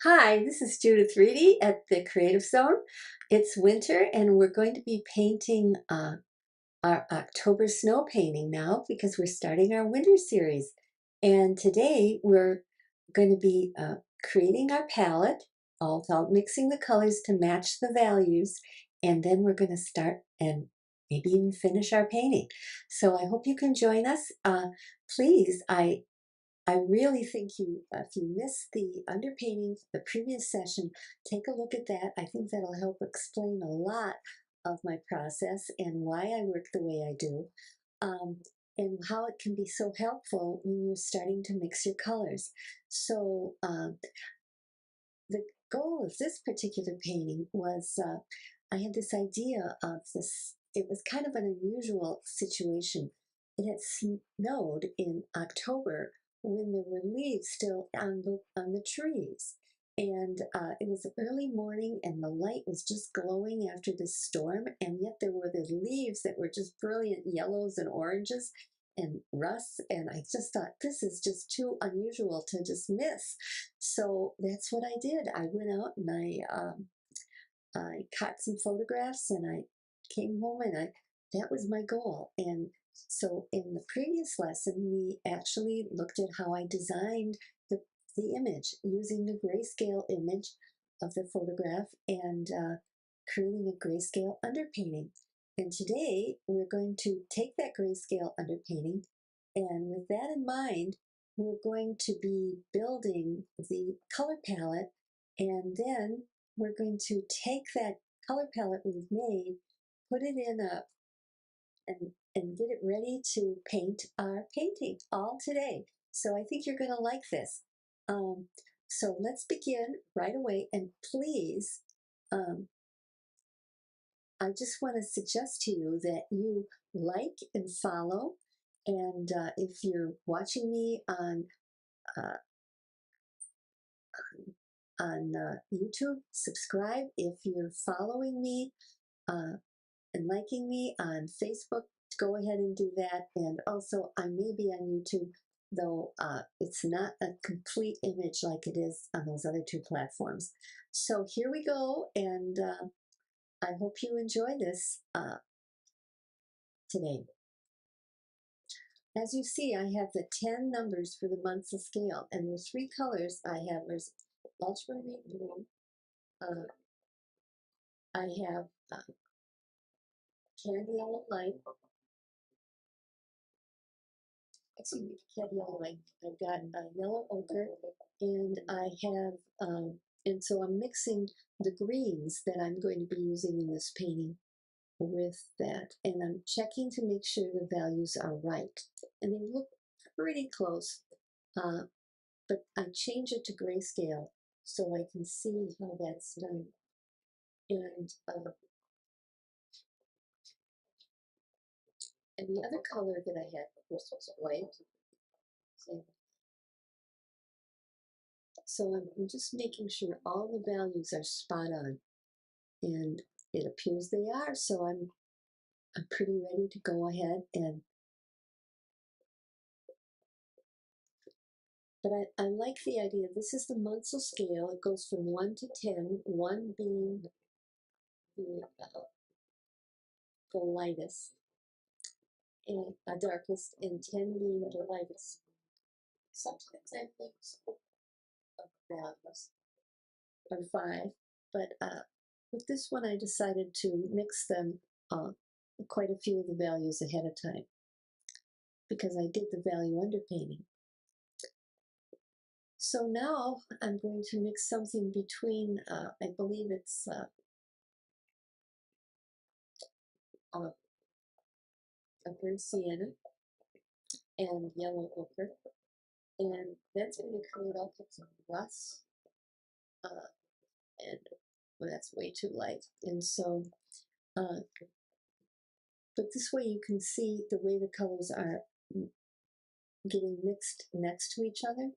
Hi, this is Judith Reedy at the Creative Zone. It's winter and we're going to be painting our October snow painting now because we're starting our winter series. And today we're going to be creating our palette, all about mixing the colors to match the values, and then we're going to start and maybe even finish our painting. So I hope you can join us. Please, I really think if you missed the underpainting, the previous session, take a look at that. I think that'll help explain a lot of my process and why I work the way I do, um, and how it can be so helpful when you're starting to mix your colors. So the goal of this particular painting was I had this idea of this. It was kind of an unusual situation. It had snowed in October when there were leaves still on the trees. And it was early morning and the light was just glowing after this storm. And yet there were the leaves that were just brilliant yellows and oranges and rust. And I just thought, this is just too unusual to just miss. So that's what I did. I went out and I caught some photographs and I came home and that was my goal. And so in the previous lesson, we actually looked at how I designed the image using the grayscale image of the photograph and creating a grayscale underpainting. And today we're going to take that grayscale underpainting, and with that in mind, we're going to be building the color palette, and then we're going to take that color palette we've made, put it in and get it ready to paint our painting all today. So I think you're going to like this. Um, so let's begin right away. And please, um, I just want to suggest to you that you like and follow. And if you're watching me uh, on YouTube, subscribe. If you're following me and liking me on Facebook, go ahead and do that. And also, I may be on YouTube, though it's not a complete image like it is on those other two platforms. So here we go, and I hope you enjoy this today. As you see, I have the 10 numbers for the months of scale, and the three colors I have, there's ultramarine blue, I have candy yellow light, excuse me, candy yellow light, I've got yellow ochre, and I have, and so I'm mixing the greens that I'm going to be using in this painting with that, and I'm checking to make sure the values are right, and they look pretty close, but I change it to grayscale so I can see how that's done. And the other color that I had, of course, was white. So I'm just making sure all the values are spot on, and it appears they are. So I'm pretty ready to go ahead and. But I like the idea. This is the Munsell scale. It goes from 1 to 10, 1 being the lightest and darkest, and 10 being the lightest. Sometimes I mix of values or 5, but with this one I decided to mix them quite a few of the values ahead of time because I did the value underpainting. So now I'm going to mix something between, I believe it's a burnt sienna and yellow ochre, and that's going to create all kinds of rust, and well, that's way too light. And so, but this way you can see the way the colors are getting mixed next to each other.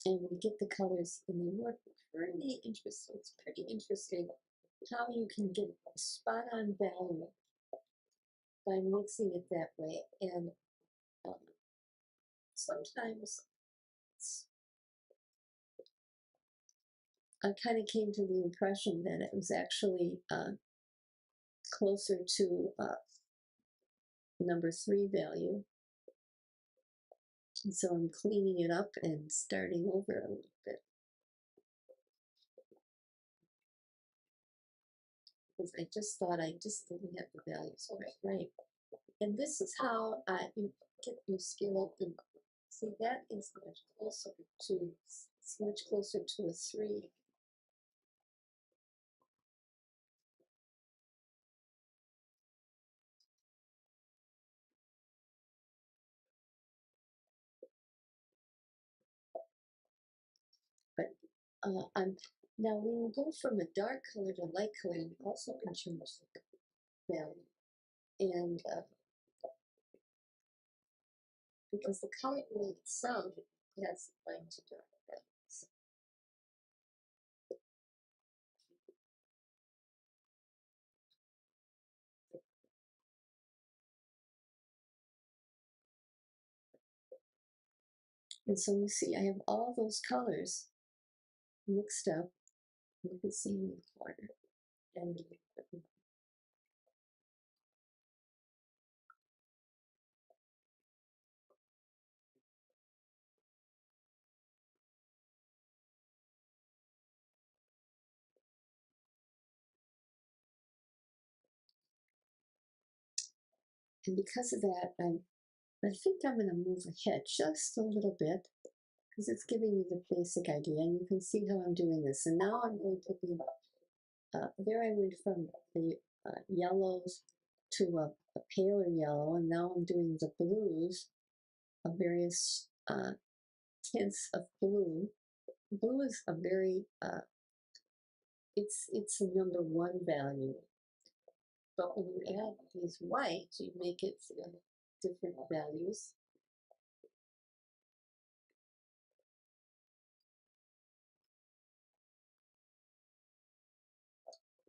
And we get the colors and they look pretty interesting. It's pretty interesting how you can get a spot on value by mixing it that way. And sometimes I kind of came to the impression that it was actually closer to number 3 value. And so I'm cleaning it up and starting over a little bit. Because I just thought I just didn't have the values right. And this is how you get your skill. And see, that is much closer to, it's much closer to a 3. But I'm now when you go from a dark color to light color, you also can change the value. And because the color wheel itself has light to dark values. And so you see, I have all those colors mixed up. You can see in the corner. And because of that, I think I'm going to move ahead just a little bit because it's giving you the basic idea. And you can see how I'm doing this. And now I'm going to be, there I went from the yellows to a paler yellow. And now I'm doing the blues of various tints of blue. Blue is a very, it's a number 1 value. But when you add these whites, you make it different values.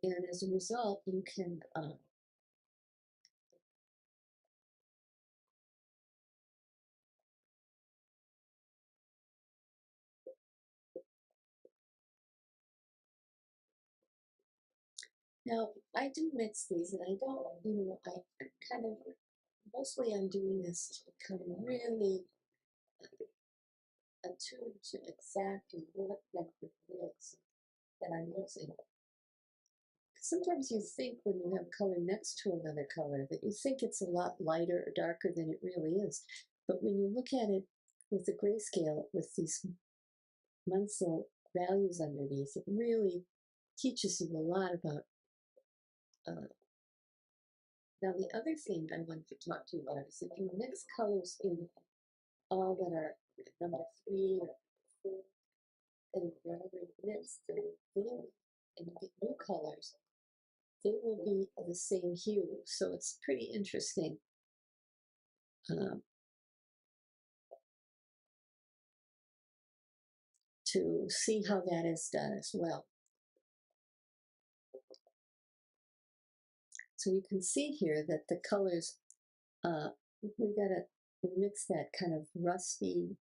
And as a result, you can now I do mix these, and I don't, I kind of, mostly I'm doing this to become really attuned to exactly what number it is that I'm using. Sometimes you think when you have color next to another color that you think it's a lot lighter or darker than it really is. But when you look at it with the grayscale, with these Munsell values underneath, it really teaches you a lot about. Now, the other thing I wanted to talk to you about is if you mix colors in all that are number 3 or 4, and wherever you mix them, and you get new colors, they will be the same hue. So it's pretty interesting to see how that is done as well. So you can see here that the colors, we mix that kind of rusty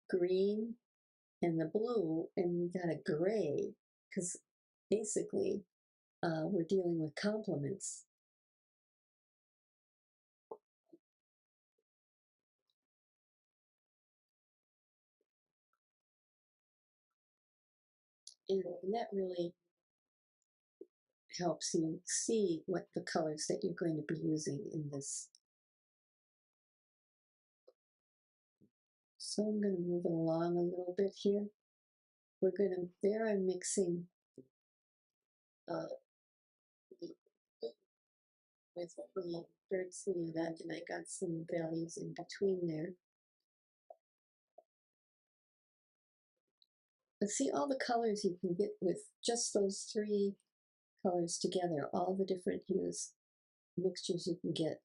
green and the blue, and we got a gray, because basically we're dealing with complements. And that really helps you see what the colors that you're going to be using in this. So I'm going to move it along a little bit here. There I'm mixing with the birdseed event, and I got some values in between there. But see all the colors you can get with just those 3 colors together, all the different hues, mixtures you can get.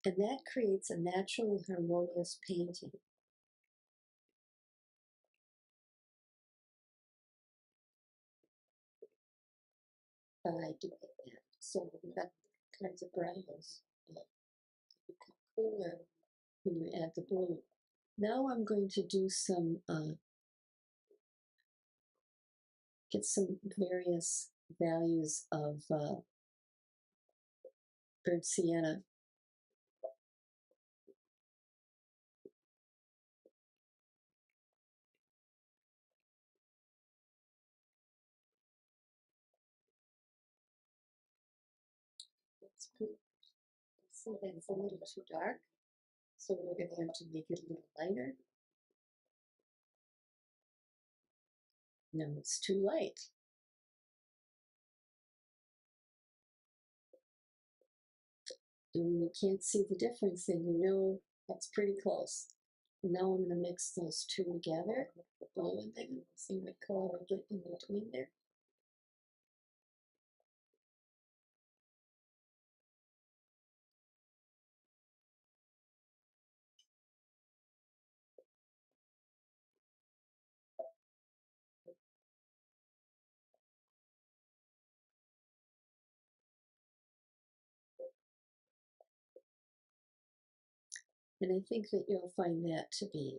And that creates a naturally harmonious painting. By doing that. So we've got kinds of browns become cooler when you add the blue. Now I'm going to do some, get some various values of burnt sienna. It's pretty, see that's a little too dark, so we're going to have to make it a little lighter. No, it's too light. And when you can't see the difference, then you know that's pretty close. And now I'm going to mix those two together, the blue and then see what color I get in between there. And I think that you'll find that to be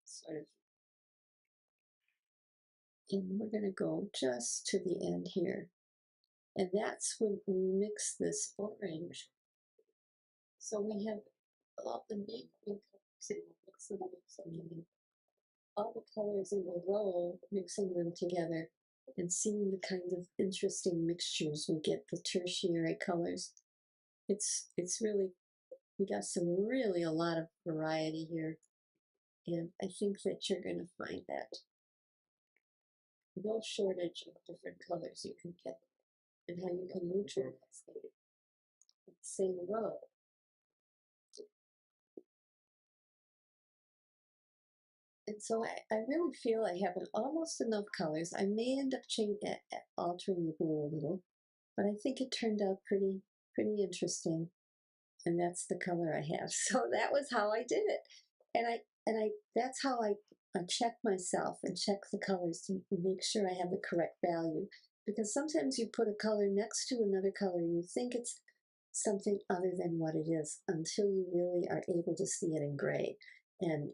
sort of, and we're going to go just to the end here. And that's when we mix this orange. So we have all the neat all the colors in the row, mixing them together and seeing the kind of interesting mixtures we get, the tertiary colors. It's really, we got some really a lot of variety here. And I think that you're going to find that no shortage of different colors you can get and how you can neutralize them in the same row. And so I really feel I have almost enough colors. I may end up altering the blue a little, but I think it turned out pretty interesting. And that's the color I have. So that was how I did it. And I that's how I check myself and check the colors to make sure I have the correct value. Because sometimes you put a color next to another color and you think it's something other than what it is until you really are able to see it in gray and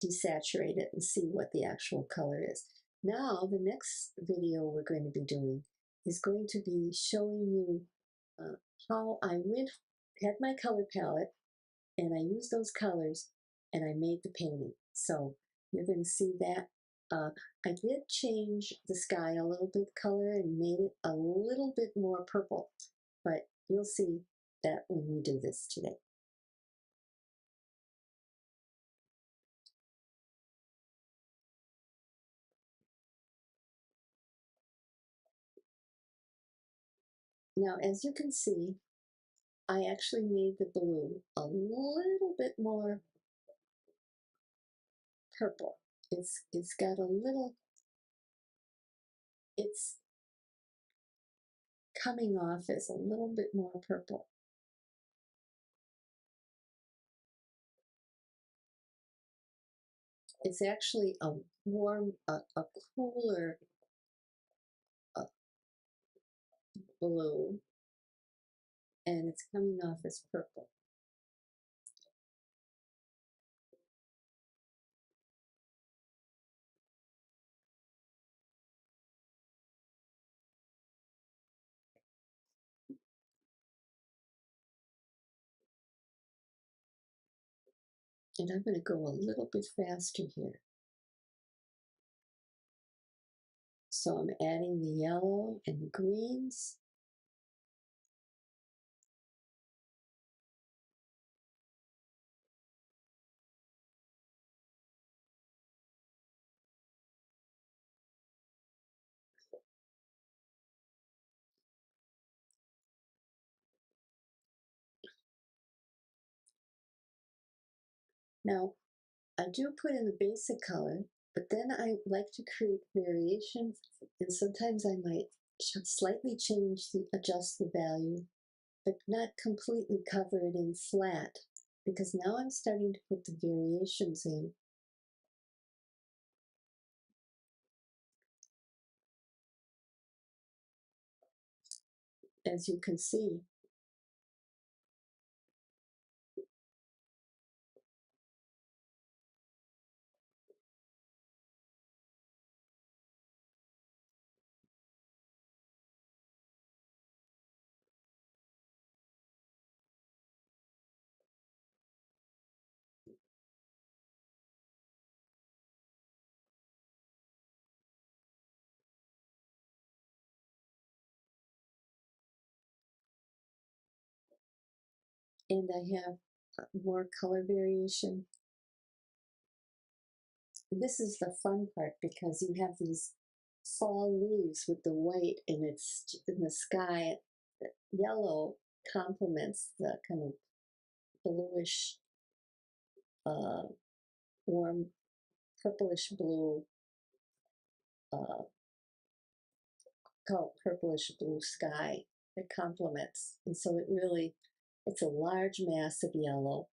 desaturate it and see what the actual color is. Now, the next video we're going to be doing is going to be showing you how I had my color palette and I used those colors and I made the painting. So you're going to see that. I did change the sky a little bit color and made it a little bit more purple, but you'll see that when we do this today. Now, as you can see, I actually made the blue a little bit more purple. It's got a little, it's coming off as a little bit more purple. It's actually a warm, a cooler blue, and it's coming off as purple. And I'm going to go a little bit faster here. So I'm adding the yellow and the greens. Now, I do put in the basic color, but then I like to create variations, and sometimes I might slightly adjust the value, but not completely cover it in flat, because now I'm starting to put the variations in. As you can see, And I have more color variation. This is the fun part because you have these fall leaves with the white and it's in the sky. Yellow complements the kind of bluish, warm purplish blue, uh, purplish blue sky that complements. And so it's a large mass of yellow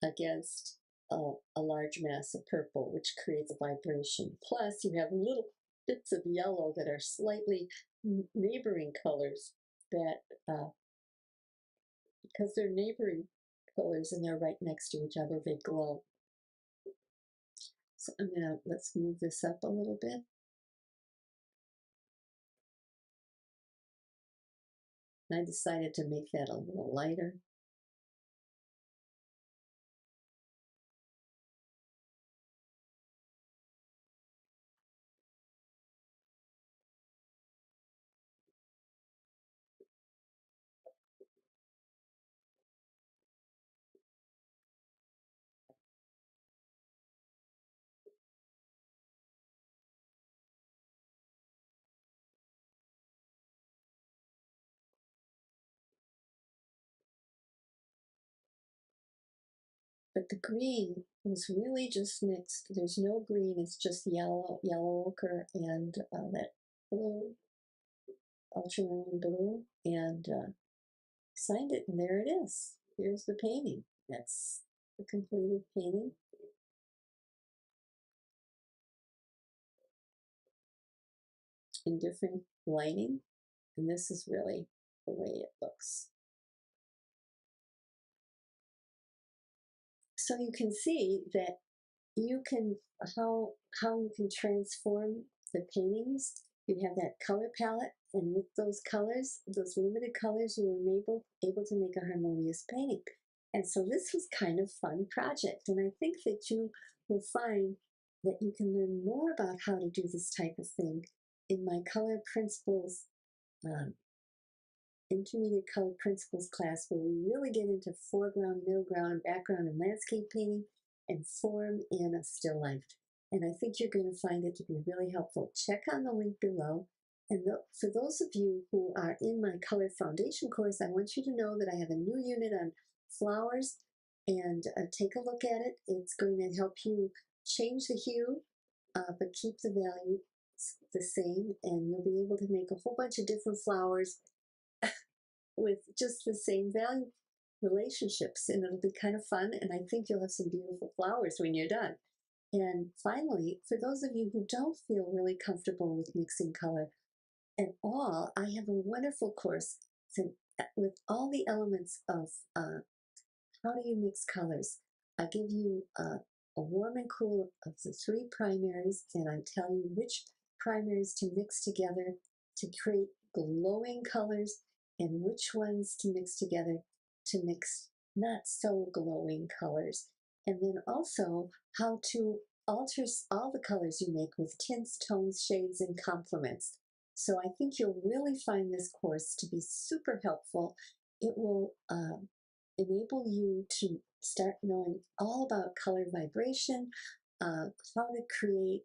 against a large mass of purple, which creates a vibration. Plus, you have little bits of yellow that are slightly neighboring colors that, because they're neighboring colors and they're right next to each other, they glow. So let's move this up a little bit. I decided to make that a little lighter. But the green was really just mixed. There's no green, it's just yellow ochre, and that blue, ultramarine blue, and signed it, and there it is. Here's the painting. That's the completed painting. In different lighting, and this is really the way it looks. So you can see that you can, how you can transform the paintings. You have that color palette, and with those colors, those limited colors, you were able to make a harmonious painting. And so this was kind of a fun project, and I think that you will find that you can learn more about how to do this type of thing in my color principles, intermediate color principles class, where we really get into foreground, middle ground, background, and landscape painting, and form in a still life. And I think you're going to find it to be really helpful. Check on the link below. And for those of you who are in my color foundation course, I want you to know that I have a new unit on flowers, and take a look at it. It's going to help you change the hue, but keep the value the same, and you'll be able to make a whole bunch of different flowers with just the same value relationships, and it'll be kind of fun, and I think you'll have some beautiful flowers when you're done. And finally, for those of you who don't feel really comfortable with mixing color at all, I have a wonderful course with all the elements of how do you mix colors. I give you a warm and cool of the 3 primaries, and I tell you which primaries to mix together to create glowing colors, and which ones to mix together to mix not so glowing colors. And then also how to alter all the colors you make with tints, tones, shades, and complements. So I think you'll really find this course to be super helpful. It will enable you to start knowing all about color vibration, how to create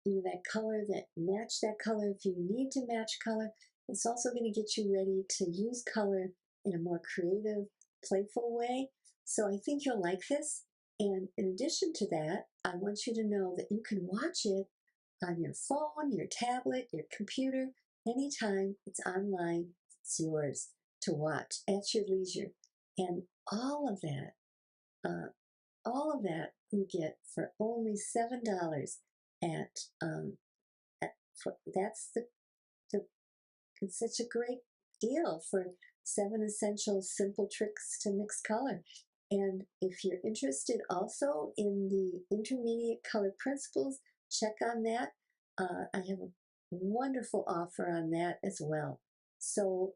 that color that match that color if you need to match color. It's also going to get you ready to use color in a more creative, playful way. So I think you'll like this. And in addition to that, I want you to know that you can watch it on your phone, your tablet, your computer, anytime. It's online. It's yours to watch at your leisure. And all of that you get for only $7 that's it's such a great deal for 7 essential simple tricks to mix color. And if you're interested also in the intermediate color principles, check on that. I have a wonderful offer on that as well. So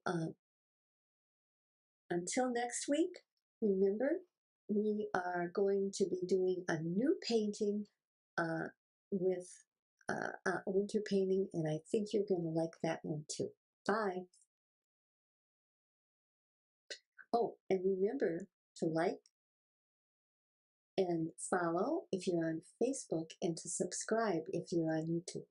until next week, remember, we are going to be doing a new painting with a winter painting, and I think you're going to like that one too. Bye. Oh, and remember to like and follow if you're on Facebook and to subscribe if you're on YouTube.